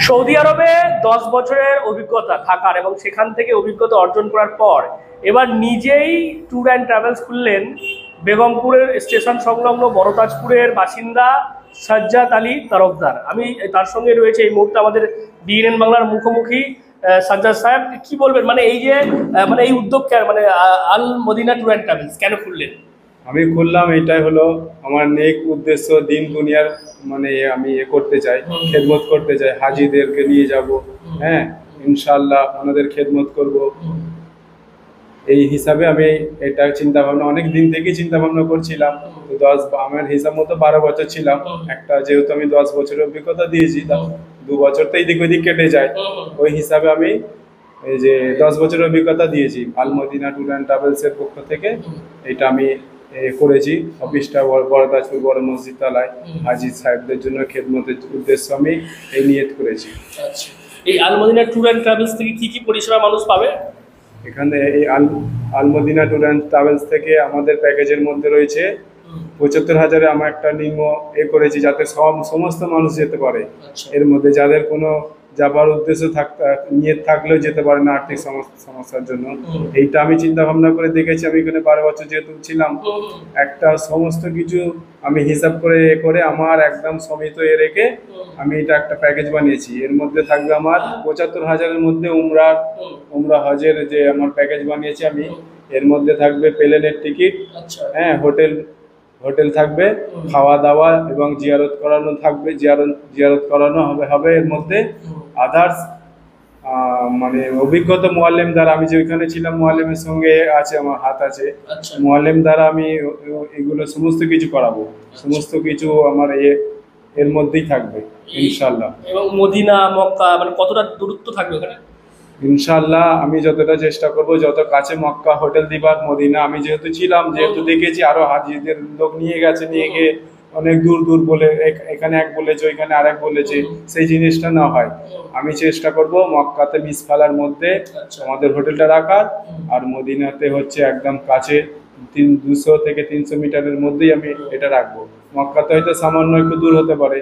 Saudi আরবে 10 বছরের অভিজ্ঞতা থাকার এবং সেখান থেকে অভিজ্ঞতা অর্জন করার পর এবার নিজেই ট্যুর অ্যান্ড ট্রাভেলস খুললেন বেগমপুরের স্টেশন সংলগ্ন বড়তাজপুরের বাসিন্দা সাজ্জাদ আলী তরফদার। আমি তার সঙ্গে রয়েছে এই মুহূর্তে আমাদের বিএনএন বাংলার মুখোমুখি সাজ্জাদ সাহেব। কি বলবেন, মানে এই যে মানে এই উদ্যোগ মানে আল মদিনা ট্যুর অ্যান্ড ট্রাভেলস কেন খুললেন? আমি খুললাম, এটাই হলো আমার নেক উদ্দেশ্য। দিন দুনিয়ার মানে আমি করতে চাই, খেদমত করতে চাই, হাজিদেরকে নিয়ে যাব। হ্যাঁ, ইনশাআল্লাহ ওনাদের খেদমত করব। এই হিসাবে আমি এটা চিন্তা ভাবনা অনেক দিন থেকে চিন্তা ভাবনা করছিলাম। আমার হিসাব মতো 12 বছর ছিলাম একটা, যেহেতু আমি 10 বছরের অভিজ্ঞতা দিয়েছি, 2 বছর তো এদিক ওদিক কেটে যায়। ওই হিসাবে আমি এই যে 10 বছরের অভিজ্ঞতা দিয়েছি আল মদিনা ট্যুর অ্যান্ড ট্রাভেলস এর পক্ষ থেকে। এটা আমি করেছি। অফিসটা বড়তাজপুর বড় মসজিদ তলায় হাজি সাহেবদের জন্য খেদমতের উদ্দেশ্য আমি এই নিয়ত করেছি। আচ্ছা, এই আল মদিনা ট্যুর অ্যান্ড ট্রাভেলস থেকে কি কি পরিষেবা মানুষ পাবে? এখানে এই আল মদিনা ট্যুর অ্যান্ড ট্রাভেলস থেকে আমাদের প্যাকেজের মধ্যে রয়েছে 75,000-এ আমরা একটা নিম্ন করেছি, যাতে সমস্ত মানুষ যেতে পারে। এর মধ্যে যাদের কোনো যাবার উদ্দেশ্য নিয়ে থাকলেও যেতে পারে না আর্থিক সমস্যার জন্য, এইটা আমি চিন্তা ভাবনা করে দেখেছি। আমি এখানে 12 বছর যেহেতু ছিলাম, একটা সমস্ত কিছু আমি হিসাব করে আমার একদম সমিত রেখে আমি এটা একটা প্যাকেজ বানিয়েছি। এর মধ্যে থাকবে আমার 75,000-এর মধ্যে উমরা হজের যে আমার প্যাকেজ বানিয়েছি আমি। এর মধ্যে থাকবে প্লেনের টিকিট, হ্যাঁ, হোটেল থাকবে, খাওয়া দাওয়া এবং জিয়ারত করানো থাকবে, জিয়ারত করানো হবে। এর মধ্যে আদার্স মানে অভিজ্ঞতা মুআল্লিম দ্বারা, আমি যে ওইখানে ছিলাম মুআল্লিমের সঙ্গে আছে, আমার হাত আছে, মুআল্লিম দ্বারা আমি এগুলো সমস্ত কিছু করাবো। সমস্ত কিছু আমার এর মধ্যেই থাকবে ইনশাআল্লাহ। এবং মদিনা মক্কা মানে কতটা দূরত্ব থাকবে ওখানে? ইনশাআল্লাহ আমি যতটা চেষ্টা করব, যত কাছে মক্কা হোটেল দিবার, মদিনা আমি যেহেতু ছিলাম, যেহেতু দেখেছি আরো হাজিদের লোক নিয়ে গিয়ে অনেক দূর বলে, এখানে এক বলেছে ওইখানে আরেক বলেছে, সেই জিনিসটা না হয়। আমি চেষ্টা করব মক্কাতে মিসফালার মধ্যে আমাদের হোটেলটা রাখার, আর মদিনাতে হচ্ছে একদম কাছে 200 থেকে 300 মিটারের মধ্যেই আমি এটা রাখবো। মক্কাতে হয়তো সামান্য একটু দূর হতে পারে।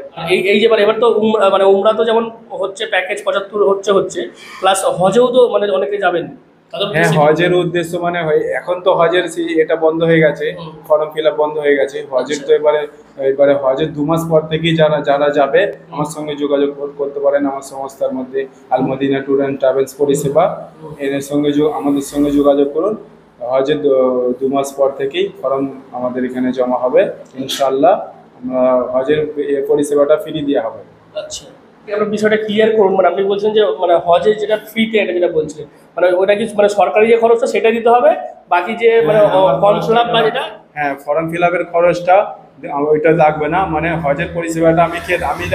এই যে এবার তো মানে উমরা তো যেমন হচ্ছে প্যাকেজ 75 হচ্ছে প্লাস হজেও তো মানে অনেকে যাবেন। হ্যাঁ, হজের উদ্দেশ্য মানে এখন তো হজের এটা বন্ধ হয়ে গেছে, ফর্ম ফিল আপ বন্ধ হয়ে গেছে। হজের তো এবারে হজের 2 মাস পর থেকেই যারা যাবে আমার সঙ্গে যোগাযোগ করতে পারেন। আমার সংস্থার মধ্যে আল মদিনা ট্যুর অ্যান্ড ট্রাভেলস পরিষেবা, এর সঙ্গে আমাদের সঙ্গে যোগাযোগ করুন। হজের 2 মাস পর থেকেই ফর্ম আমাদের এখানে জমা হবে ইনশাআল্লাহ। হজের পরিষেবাটা ফ্রি দেওয়া হবে। আচ্ছা, আমরা বিষয়টা ক্লিয়ার করুন। মানে আপনি বলছেন যে মানে হজের যেটা ফ্রিতে, এটা যেটা বলছিলেন মানে ওটা কি মানে সরকারি যে খরচটা সেটা দিতে হবে, বাকি যে মানে ফর্ম ফিল আপ বা যেটা, হ্যাঁ, ফর্ম ফিল আপের খরচটা ওইটা লাগবে না। মানে হজের পরিষেবাটা আমি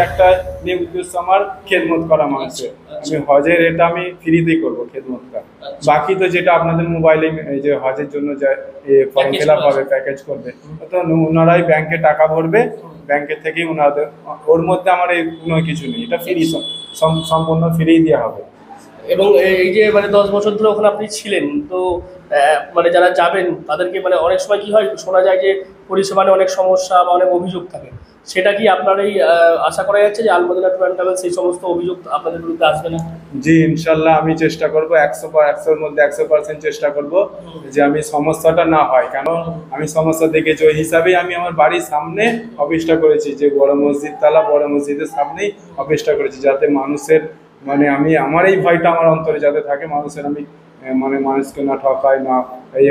একটা নিয়ে উদ্দেশ্য আমার খেদমত করা মানুষের। আমি হজের এটা আমি ফ্রিতেই করবো খেদমতটা। বাকি তো যেটা আপনাদের মোবাইলে এই যে হজের জন্য যে ফর্ম ফিল আপ হবে, প্যাকেজ করবে, তো ওনারাই ব্যাংকে টাকা ভরবে, ব্যাংকের থেকেই ওনাদের, ওর মধ্যে আমার এই কোনো কিছু নেই। এটা ফ্রি, সম্পূর্ণ ফ্রি দেওয়া হবে। এবং এই যে মানে 10 বছর ধরে ওখানে আপনি ছিলেন, তো মানে যারা যাবেন তাদেরকে মানে অনেক সময় কি হয়, শোনা যায় যে পরিষেবা নিয়ে অনেক সমস্যা বা অনেক অভিযোগ থাকে, সেটা কি আপনার এই আশা করা যাচ্ছে যে আল মদিনা ট্যুর অ্যান্ড ট্রাভেলস সেই সমস্ত অভিযোগ আপনাদের বিরুদ্ধে আসবে না? জি, ইনশাআল্লাহ আমি চেষ্টা করব, 100-এর মধ্যে 100% চেষ্টা করব যে আমি সমস্যাটা না হয়। কেন আমি সমস্যা দেখেছি, ওই হিসাবেই আমি আমার বাড়ির সামনে অফিসটা করেছি, যে বড় মসজিদ তলা, বড় মসজিদের সামনেই অফিসটা করেছি, যাতে মানুষের মানে আমার এই ভয়টা আমার অন্তরে যাতে থাকে, মানুষের আমি মানে মানুষকে না ঠকায়, না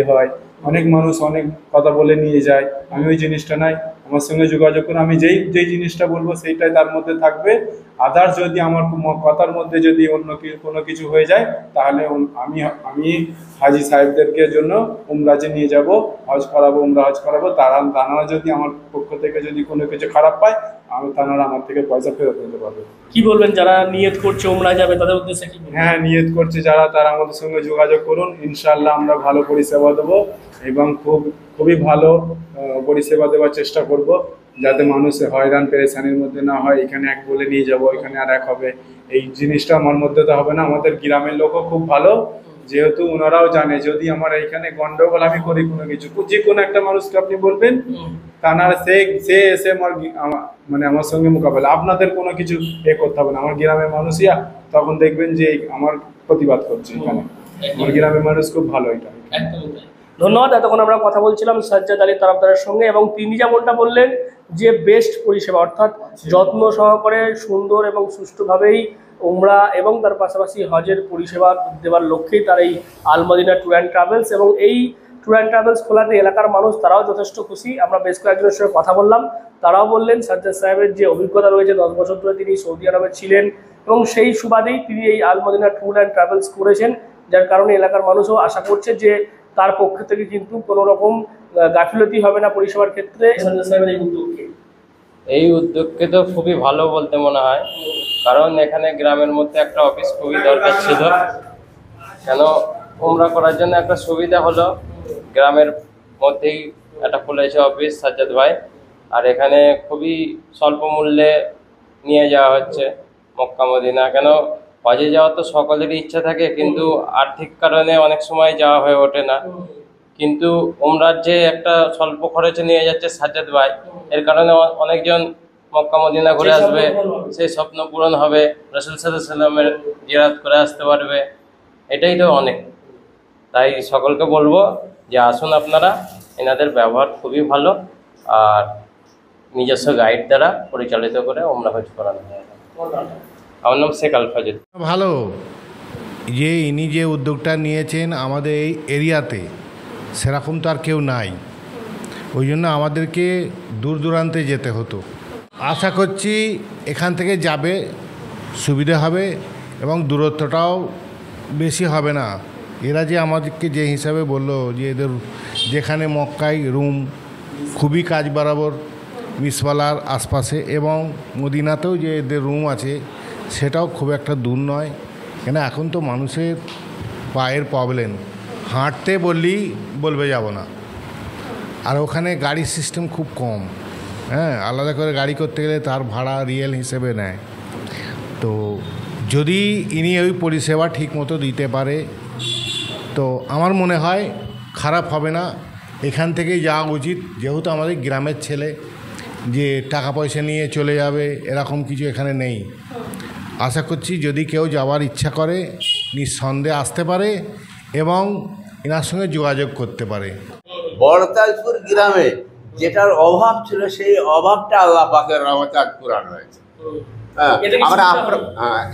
হয়। অনেক মানুষ অনেক কথা বলে নিয়ে যায়, আমি ওই জিনিসটা নাই। আমার সঙ্গে যোগাযোগ করে আমি যেই জিনিসটা বলবো সেইটাই তার মধ্যে থাকবে। আদার্স যদি আমার কথার মধ্যে যদি অন্য কোনো কিছু হয়ে যায়, তাহলে আমি হাজি সাহেবদেরকে জন্য উমরাজে নিয়ে যাব, হজ করাবো, উমরা হজ করাবো। তারা যদি আমার পক্ষ থেকে যদি কোনো কিছু খারাপ পায়, তারা আমার থেকে পয়সা ফেরত নিতে পারবে। কি বলবেন যারা নিয়ত করছে উমরা যাবে তাদের উদ্দেশ্যে কি? হ্যাঁ, নিয়ত করছে যারা, তারা আমাদের সঙ্গে যোগাযোগ করুন। ইনশাআল্লাহ আমরা ভালো পরিষেবা দেবো এবং খুবই ভালো পরিষেবা দেওয়ার চেষ্টা করব, যাতে মানুষ হয়রান পেরেশানির মধ্যে না হয়। এখানে এক বলে নিয়ে যাব, এখানে আর এক হবে, এই জিনিসটা আমার মধ্যে তো হবে না। আমাদের গ্রামের লোকও খুব ভালো, যেহেতু ওনারাও জানে যদি আমার এইখানে গন্ডগোল আমি করি কোনো কিছু, যে কোনো একটা মানুষকে আপনি বলবেন তা না সে এসে মানে আমার সঙ্গে মোকাবেলা, আপনাদের কোনো কিছু করতে হবে না, আমার গ্রামের মানুষই তখন দেখবেন যে আমার প্রতিবাদ করছে এখানে। আমার গ্রামের মানুষ খুব ভালো এটা। ধন্যবাদ। এতক্ষণ আমরা কথা বলছিলাম সাজ্জাদ আলী তারাবদারের সঙ্গে, এবং তিনি যেমনটা বললেন যে বেস্ট পরিষেবা, অর্থাৎ যত্ন সহকারে সুন্দর এবং সুষ্ঠুভাবেই উমরা এবং তার পাশাপাশি হজের পরিষেবা দেওয়ার লক্ষ্যেই তার এই আল মদিনা ট্যুর অ্যান্ড ট্রাভেলস, এবং এই ট্যুর অ্যান্ড ট্রাভেলস খোলাতে এলাকার মানুষ তারাও যথেষ্ট খুশি। আমরা বেশ কয়েকজনের সঙ্গে কথা বললাম, তারাও বললেন সাজ্জাদ সাহেবের যে অভিজ্ঞতা রয়েছে, 10 বছর ধরে তিনি সৌদি আরবে ছিলেন এবং সেই সুবাদেই তিনি এই আল মদিনা ট্যুর অ্যান্ড ট্রাভেলস করেছেন, যার কারণে এলাকার মানুষও আশা করছে যে তার পক্ষ থেকে কিন্তু কোনো রকম গাফিলতি হবে না পরিষেবার ক্ষেত্রে। সাজ্জাদ সাহেবের এই উদ্যোগকে তো খুবই ভালো বলতে মনে হয়, কারণ এখানে গ্রামের মধ্যে একটা অফিস খুবই দরকার ছিল। কেন উমরা করার জন্য একটা সুবিধা হলো, গ্রামের মধ্যেই একটা খুলেছে অফিস সাজ্জাদ ভাই, আর এখানে খুবই স্বল্প মূল্যে নিয়ে যাওয়া হচ্ছে মক্কা মদিনা। কেন হজে যাওয়ার তো সকলেরই ইচ্ছা থাকে, কিন্তু আর্থিক কারণে অনেক সময় যাওয়া হয়ে ওঠে না, কিন্তু উমরার যে একটা স্বল্প খরচে নিয়ে যাচ্ছে সাজ্জাদ ভাই, এর কারণে অনেকজন মক্কা মদিনা ঘুরে আসবে, সেই স্বপ্ন পূরণ হবে, রাসূল সাল্লাল্লাহু আলাইহি ওয়াসাল্লামের জিয়ারত করে আসতে পারবে, এটাই তো অনেক। তাই সকলকে বলবো যে আসুন আপনারা, এনাদের ব্যবহার খুবই ভালো, আর নিজস্ব গাইড দ্বারা পরিচালিত করে উমরা হজ করানো হয়। আমার নাম শেখ আল ফাজিল। ভালো যে ইনি যে উদ্যোগটা নিয়েছেন, আমাদের এই এরিয়াতে সেরকম তো আর কেউ নাই, ওই জন্য আমাদেরকে দূর দূরান্তে যেতে হতো। আশা করছি এখান থেকে যাবে সুবিধা হবে এবং দূরত্বটাও বেশি হবে না। এরা যে আমাদেরকে যে হিসাবে বললো যে এদের যেখানে মক্কায় রুম খুবই কাজ বরাবর মিসওয়ালার আশপাশে, এবং মদিনাতেও যে এদের রুম আছে সেটাও খুব একটা দূর নয়। কেন এখন তো মানুষের পায়ের প্রবলেম, হাঁটতে বললেই বলবে যাব না, আর ওখানে গাড়ির সিস্টেম খুব কম, হ্যাঁ, আলাদা করে গাড়ি করতে গেলে তার ভাড়া রিয়েল হিসেবে নেয়। তো যদি ইনি ওই পরিষেবা ঠিক মতো দিতে পারে তো আমার মনে হয় খারাপ হবে না। এখান থেকেই যাওয়া উচিত, যেহেতু আমাদের গ্রামের ছেলে যে টাকা পয়সা নিয়ে চলে যাবে এরকম কিছু এখানে নেই। আশা করছি যদি কেউ যাওয়ার ইচ্ছা করে নিঃসন্দেহে আসতে পারে এবং এনার সঙ্গে যোগাযোগ করতে পারে। বড়তাজপুর গ্রামে যেটার অভাব ছিল, সেই অভাবটা আল্লাহ পাকের রহমতে আজ পূরণ হয়েছে।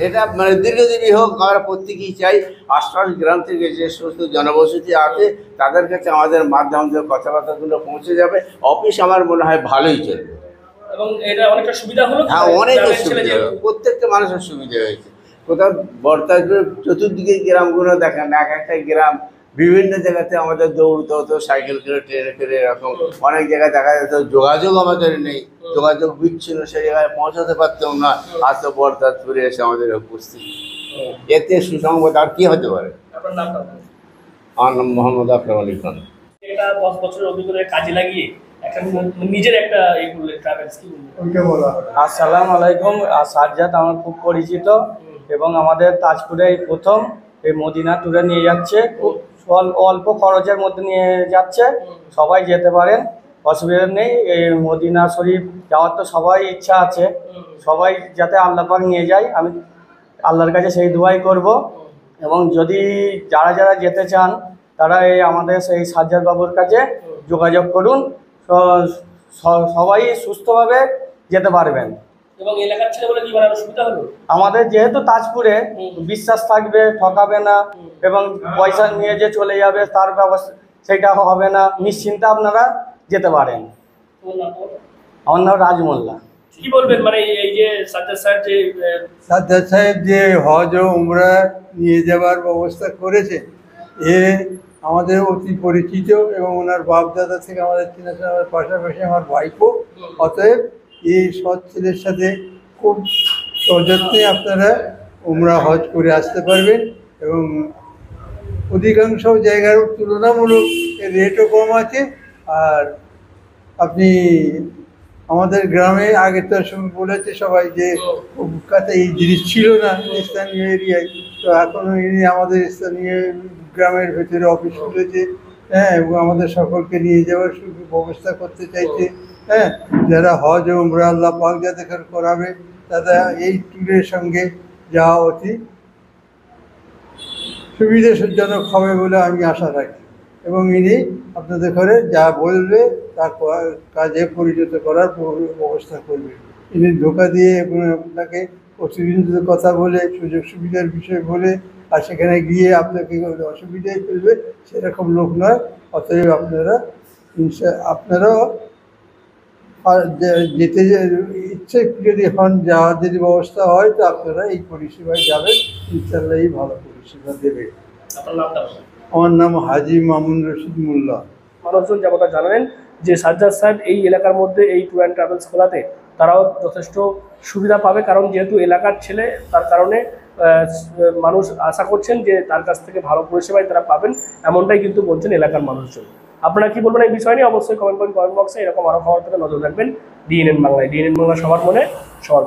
এটা মানে দীর্ঘদিনই হোক, আমরা প্রত্যেকেই চাই আশপাশ গ্রাম থেকে যে সমস্ত জনবসতি আছে তাদের কাছে আমাদের মাধ্যম দিয়ে কথাবার্তাগুলো পৌঁছে যাবে। অফিস আমার মনে হয় ভালোই চলবে এবং এটা অনেকটা সুবিধা হলো। হ্যাঁ, অনেকের সুবিধা, প্রত্যেকটা মানুষের সুবিধা হয়েছে। কোথাও বড়তাজপুরের চতুর্দিকে গ্রামগুলো দেখেন, এক একটা গ্রাম বিভিন্ন জায়গাতে আমাদের দৌড়তে হতো, সাইকেল করে ট্রেনে করে, এরকম অনেক জায়গায় দেখা যেত যোগাযোগ আমাদের নেই, যোগাযোগ বিচ্ছিন্ন, সেই জায়গায় পৌঁছাতে পারতাম না। আজ তো বড়তাজপুরে এসে আমাদের উপস্থিত, এতে সুসংবাদ আর কি হতে পারে। আমার নাম মোহাম্মদ আকরাম আলী খান। এটা 10 বছরের অভিজ্ঞতা কাজে লাগিয়ে নিজের একটা ট্রাভেলস কি বলবো। আসসালামু আলাইকুম। সাজ্জাদ আমার খুব পরিচিত এবং আমাদের তাজপুরে এই প্রথম এই মদিনা ট্যুরে নিয়ে যাচ্ছে, খুব অল্প খরচের মধ্যে নিয়ে যাচ্ছে, সবাই যেতে পারেন, অসুবিধা নেই। এই মদিনা শরীফ যাওয়ার তো সবাই ইচ্ছা আছে, সবাই যাতে আল্লাহ পাক নিয়ে যায়, আমি আল্লাহর কাছে সেই দোয়াই করব। এবং যদি যারা যারা যেতে চান তারা এই আমাদের সেই সাজ্জাদ বাবুর কাছে যোগাযোগ করুন, সবাই সুস্থভাবে যেতে পারবেন। এবং এলাকার ছেলে বলে কি বানানো সুবিধা হলো, আমাদের যেহেতু তাজপুরে বিশ্বাস থাকবে, ঠকাবে না, এবং পয়সা নিয়ে যে চলে যাবে তার ব্যবস্থা সেটা হবে না, নিশ্চিন্তে আপনারা যেতে পারেন। আমার নাম রাজমোল্লা। কি বলবেন মানে এই যে সাজ্জাদ সাহেব যে হজ ও উমরা নিয়ে যাওয়ার ব্যবস্থা করেছে, এ আমাদের অতি পরিচিত এবং ওনার বাপদাদা থেকে আমাদের চিনাশোনা, পাশাপাশি আমার ভাইপো। অতএব এই সৎ ছেলের সাথে খুব সযত্নে আপনারা উমরা হজ করে আসতে পারবেন এবং অধিকাংশ জায়গার তুলনামূলক রেটও কম আছে। আর আপনি আমাদের গ্রামে আগে তো বলেছে সবাই যে কাছে এই জিনিস ছিল না স্থানীয় এরিয়ায়, তো এখন আমাদের স্থানীয় গ্রামের ভেতরে অফিস খুলেছে, হ্যাঁ, এবং আমাদের সকলকে নিয়ে যাওয়ার ব্যবস্থা করতে চাইছে। হ্যাঁ, যারা হজ ও উমরা আল্লাহ পাক যাদের করাবে তারা এই ট্যুরের সঙ্গে যাওয়া অতি সুবিধাজনক হবে বলে আমি আশা রাখি, এবং ইনি আপনাদের ঘরে যা বলবে তার কাজে পরিণত করার ব্যবস্থা করবে। ইনি ধোকা দিয়ে আপনাকে অসুবিধার কথা বলে, সুযোগ সুবিধার বিষয় বলে, আর সেখানে গিয়ে আপনাকে অসুবিধায় ফেলবে সেরকম লোক নয়। অতএব আপনারাও যেতে ইচ্ছে যদি হন, যাওয়ার যদি ব্যবস্থা হয় তো আপনারা এই পরিষেবায় যাবেন, ইনশাল্লাহ এই ভালো পরিষেবা দেবে। আপনার নামটা বলুন। আমার নাম হাজি মামুন রশিদ মোল্লা। মানুষজন যেমনটা জানালেন যে সাজ্জাদ সাহেব এই এলাকার মধ্যে এই ট্যুর অ্যান্ড ট্রাভেলস খোলাতে তারাও যথেষ্ট সুবিধা পাবে, কারণ যেহেতু এলাকার ছেলে তার কারণে মানুষ আশা করছেন যে তার কাছ থেকে ভালো পরিষেবাই তারা পাবেন, এমনটাই কিন্তু বলছেন এলাকার মানুষজন। আপনারা কি বলবেন এই বিষয় নিয়ে অবশ্যই কমেন্ট বক্সে। এরকম আরও খবর থেকে নজর রাখবেন ডিএনএন বাংলায়। ডিএনএন বাংলা সবার মনে সবার